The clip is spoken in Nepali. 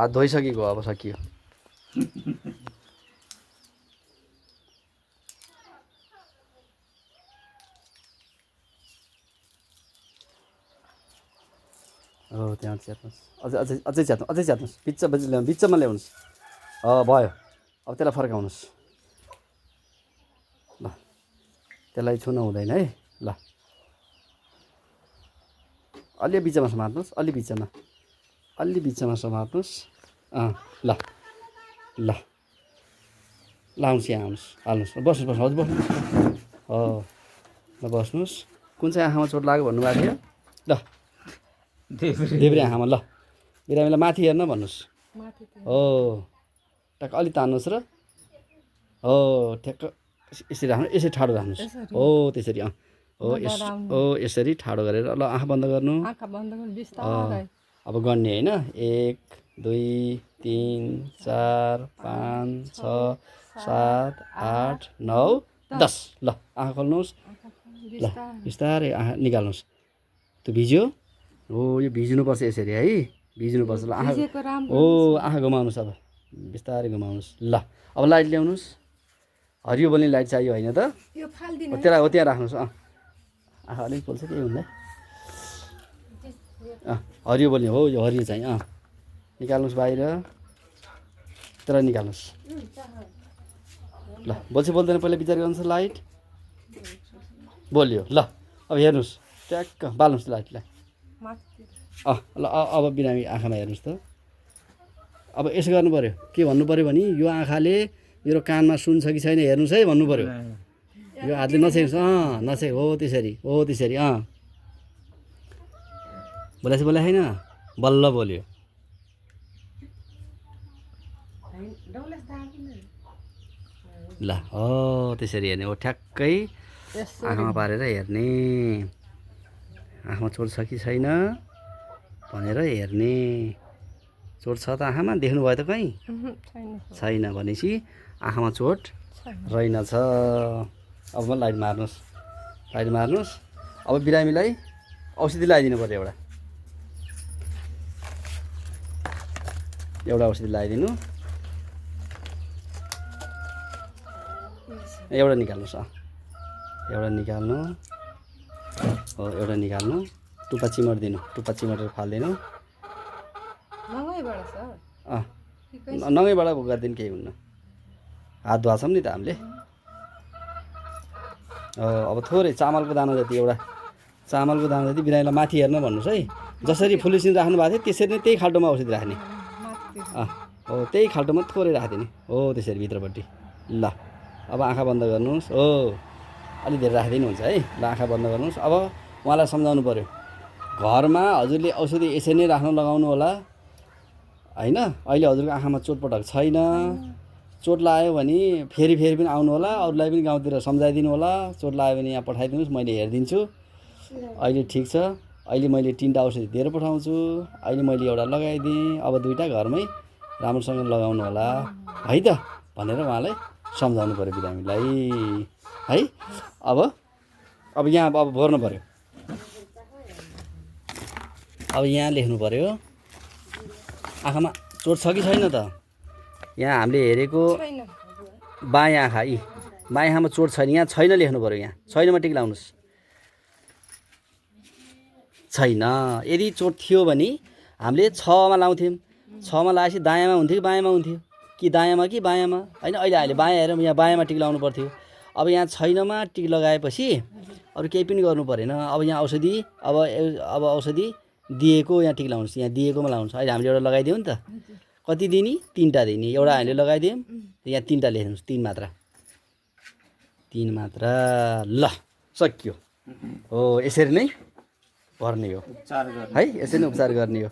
धोइसकेको अब सकियो। हो त्यहाँ च्यात्नुहोस्, अझै च्यात्नुहोस्, बिचमा ल्याउनुहोस्। भयो, अब त्यसलाई फर्काउनुहोस्। ल त्यसलाई छुनु हुँदैन है। ल अलि बिचमा समात्नुहोस्, अलि बिचमा समात्नुहोस्। ल ल आउनुहोस्, यहाँ आउनुहोस्, हाल्नुहोस्, बस्नुहोस्, हजुर बस्नुहोस्। ल बस्नुहोस्। कुन चाहिँ आँखामा चोट लाग्यो भन्नुभएको थियो? ल देब्रे आँखामा। ल बिरामीलाई माथि हेर्न भन्नुहोस्। हो ट्याक्क अलि तान्नुहोस् र हो ठ्याक्क यसरी राख्नु, यसरी ठाडो राख्नुहोस्। हो त्यसरी हो यसरी ठाडो गरेर। ल आँखा बन्द गर्नु। अब गन्ने होइन। 1 2 3 4 5 6 7 8 9 10। ल आँखा खोल्नुहोस्। ल बिस्तारै आँखा निकाल्नुहोस्। त्यो भिज्यो हो, यो भिज्नुपर्छ यसरी है, भिज्नुपर्छ। ल आँखा हो, आँखा घुमाउनुहोस्। अब बिस्तारै घुमाउनुहोस्। ल अब लाइट ल्याउनुहोस्। हरियो बल्ने लाइट चाहियो होइन त? त्यसलाई हो त्यहाँ राख्नुहोस्। आँखा अलिक पोल्छ, केही हुँदैन। हरियो बल्ने हो, यो हरियो चाहिँ निकाल्नुहोस् बाहिर, त्यसलाई निकाल्नुहोस्। ल बोल्छ बोल्दैन पहिला विचार गर्नुहोस्। लाइट बोल्यो। ल अब हेर्नुहोस्, ट्याक्क बाल्नुहोस् लाइटलाई। ल अब बिरामी आँखामा हेर्नुहोस् त। अब यसो गर्नु पऱ्यो, के भन्नु पऱ्यो भने यो आँखाले मेरो कानमा सुन्छ कि छैन हेर्नुहोस् है भन्नु पऱ्यो। यो हातले नछेक्नुहोस्। हो त्यसरी, हो त्यसरी। बोलेछ बोले होइन, बल्ल बोल्यो। ल हो त्यसरी हेर्ने हो, ठ्याक्कै आँखामा पारेर हेर्ने। आँखामा चोट छ कि छैन भनेर हेर्ने। चोट छ त आँखामा, देख्नुभयो त कहीँ? छैन भनेपछि आँखामा चोट रहेनछ। अब लाइट मार्नुहोस्। अब बिरामीलाई औषधि लगाइदिनु पर्यो। एउटा औषधि लगाइदिनु। एउटा निकाल्नुहोस्। एउटा निकाल्नु हो, एउटा निकाल्नु। टुप्पा चिमटिदिनु, टुप्पा चिमटेर फालिदिनु। नङैबाट गरिदिनु, केही हुन्न। हात धुवाछौँ नि त हामीले। अब थोरै चामलको दाना जति, एउटा चामलको दाना जति बिरामीलाई माथि हेर्न भन्नुहोस् है। जसरी फुलिसिन राख्नु भएको थियो त्यसरी नै त्यही खाल्टोमा औषधि राख्ने। हो त्यही खाल्टोमा थोरै राखिदिने हो, त्यसरी भित्रपट्टि। ल अब आँखा बन्द गर्नुहोस्। हो अलि धेरै राखिदिनु हुन्छ है। ल आँखा बन्द गर्नुहोस्। अब उहाँलाई सम्झाउनु पऱ्यो, घरमा हजुरले औषधि यसरी नै राख्नु लगाउनु होला होइन। अहिले हजुरको आँखामा चोटपटक छैन। चोट लाग्यो भने फेरि पनि आउनु होला, अरूलाई पनि गाउँतिर सम्झाइदिनु होला। चोट लाग्यो भने यहाँ पठाइदिनुहोस्, मैले हेरिदिन्छु। अहिले ठिक छ, अहिले मैले 3टा औषधि दिएर पठाउँछु। अहिले मैले एउटा लगाइदिएँ, अब 2टा घरमै राम्रोसँग लगाउनु होला है त भनेर उहाँलाई सम्झाउनु पऱ्यो बिरामीलाई है। अब यहाँ अब भर्नु पऱ्यो। अब यहाँ लेख्नु पऱ्यो, आँखामा चोट छ कि छैन त। यहाँ हामीले हेरेको बायाँ आँखा, बायाँ आँखामा चोट छैन, यहाँ छैन लेख्नु पऱ्यो। यहाँ छैनमा टिक लाउनुहोस्। छैन। यदि चोट थियो भने हामीले 6मा लाउँथ्यौँ। 6मा लगाएपछि दायाँमा हुन्थ्यो कि बायाँमा हुन्थ्यो, कि दायाँमा कि बायाँमा होइन। अहिले हामीले बायाँ हेरौँ, यहाँ बायाँमा टिक लाउनु पर्थ्यो। अब यहाँ छैनमा टिक लगाएपछि अरू केही पनि गर्नु परेन। अब यहाँ औषधि अब औषधि दिएको यहाँ टिक लाउनुहोस्। यहाँ दिएकोमा लाउनुहोस्। अहिले हामीले एउटा लगाइदियौँ नि त। कति दिने? 3टा दिने। एउटा हामीले लगाइदियौँ, यहाँ 3टा लेख्नुहोस्। 3 मात्रा। ल सकियो। हो यसरी नै भर्ने हो है, यसरी नै उपचार गर्ने हो।